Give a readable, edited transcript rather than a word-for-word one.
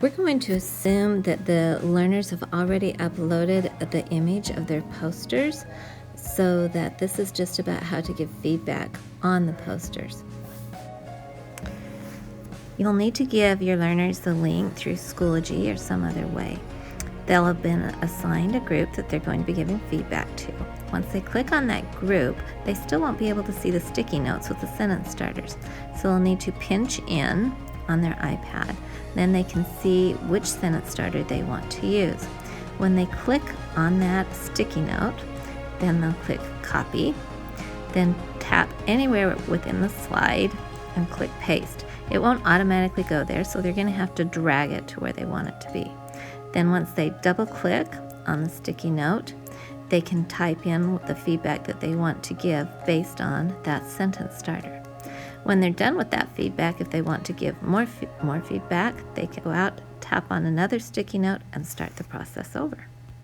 We're going to assume that the learners have already uploaded the image of their posters, so that this is just about how to give feedback on the posters. You'll need to give your learners the link through Schoology or some other way. They'll have been assigned a group that they're going to be giving feedback to. Once they click on that group, they still won't be able to see the sticky notes with the sentence starters. So they'll need to pinch in on their iPad. Then they can see which sentence starter they want to use. When they click on that sticky note, then they'll click copy, then tap anywhere within the slide and click paste. It won't automatically go there, so they're going to have to drag it to where they want it to be. Then once they double click on the sticky note, they can type in the feedback that they want to give based on that sentence starter. When they're done with that feedback, if they want to give more feedback, they can go out, tap on another sticky note, and start the process over.